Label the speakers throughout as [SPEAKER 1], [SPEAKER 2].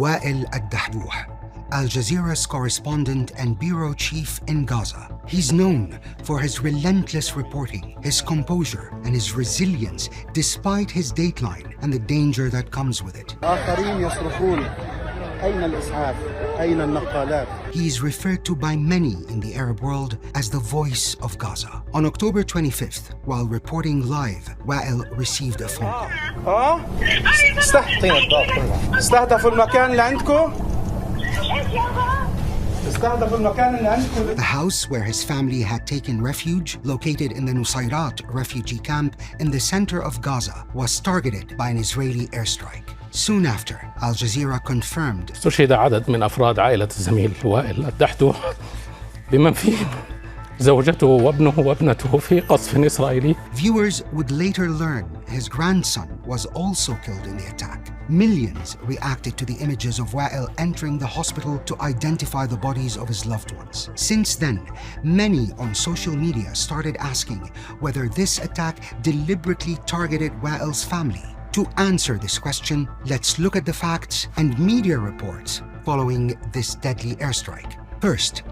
[SPEAKER 1] Wael Dahdouh, Al Jazeera's correspondent and bureau chief in Gaza. He's known for his relentless reporting, his composure, and his resilience despite his dateline and the danger that comes with it. He is referred to by many in the Arab world as the voice of Gaza. On October 25th, while reporting live, Wael received a phone call. The house where his family had taken refuge, located in the Nusayrat refugee camp in the center of Gaza, was targeted by an Israeli airstrike. Soon after, Al Jazeera confirmed
[SPEAKER 2] استشهد عدد من أفراد عائلة الزميل وائل الدحدوح بمن فيهم زوجته وابنه وابنته في قصف إسرائيلي.
[SPEAKER 1] Viewers would later learn his grandson was also killed in the attack. Millions reacted to the images of Wael entering the hospital to identify the bodies of his loved ones. Since then, many on social media started asking whether this attack deliberately targeted Wael's family. To answer this question, let's look at the facts and media reports following this deadly airstrike. First,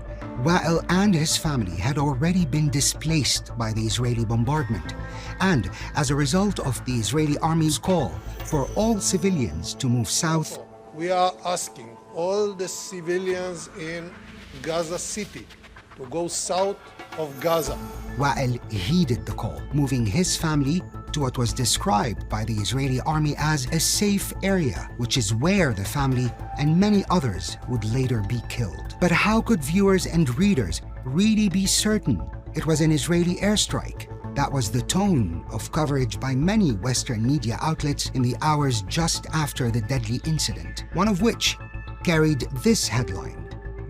[SPEAKER 1] Wael and his family had already been displaced by the Israeli bombardment, and as a result of the Israeli army's call for all civilians to move south,
[SPEAKER 3] we are asking all the civilians in Gaza City to go south of Gaza.
[SPEAKER 1] Wael heeded the call, moving his family to what was described by the Israeli army as a safe area, which is where the family and many others would later be killed. But how could viewers and readers really be certain it was an Israeli airstrike? That was the tone of coverage by many Western media outlets in the hours just after the deadly incident, one of which carried this headline: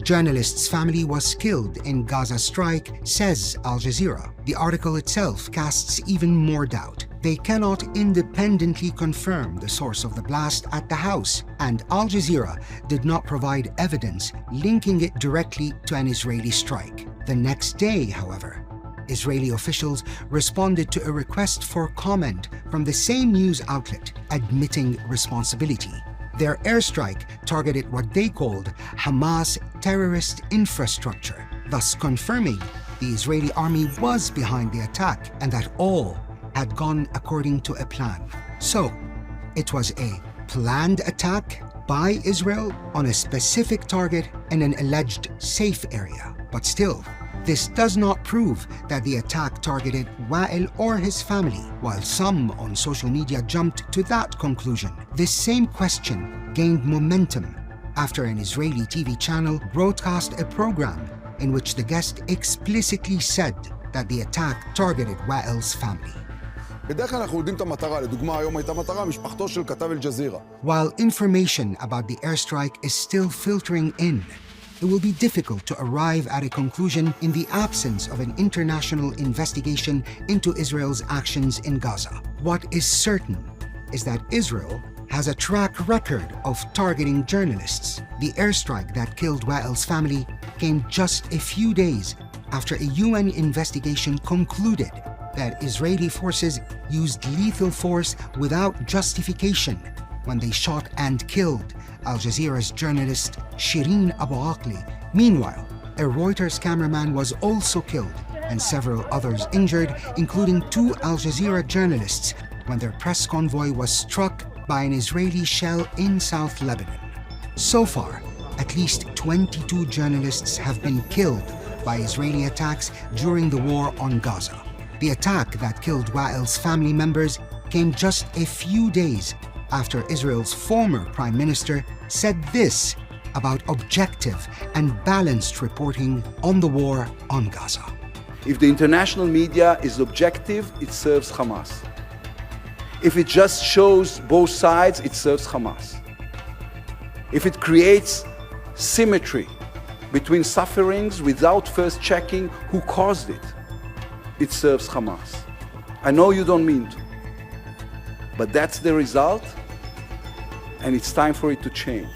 [SPEAKER 1] "Journalist's family was killed in Gaza strike, says Al Jazeera." The article itself casts even more doubt. They cannot independently confirm the source of the blast at the house, and Al Jazeera did not provide evidence linking it directly to an Israeli strike. The next day, however, Israeli officials responded to a request for comment from the same news outlet, admitting responsibility. Their airstrike targeted what they called Hamas terrorist infrastructure, thus confirming the Israeli army was behind the attack and that all had gone according to a plan. So, it was a planned attack by Israel on a specific target in an alleged safe area. But still, this does not prove that the attack targeted Wael or his family, while some on social media jumped to that conclusion. This same question gained momentum after an Israeli TV channel broadcast a program in which the guest explicitly said that the attack targeted Wael's family. While information about the airstrike is still filtering in, it will be difficult to arrive at a conclusion in the absence of an international investigation into Israel's actions in Gaza. What is certain is that Israel has a track record of targeting journalists. The airstrike that killed Wael's family came just a few days after a UN investigation concluded that Israeli forces used lethal force without justification when they shot and killed Al Jazeera's journalist Shireen Abu Akleh. Meanwhile, a Reuters cameraman was also killed and several others injured, including 2 Al Jazeera journalists, when their press convoy was struck by an Israeli shell in South Lebanon. So far, at least 22 journalists have been killed by Israeli attacks during the war on Gaza. The attack that killed Wael's family members came just a few days after Israel's former prime minister said this about objective and balanced reporting on the war on Gaza.
[SPEAKER 4] If the international media is objective, it serves Hamas. If it just shows both sides, it serves Hamas. If it creates symmetry between sufferings without first checking who caused it, it serves Hamas. I know you don't mean to, but that's the result, and it's time for it to change.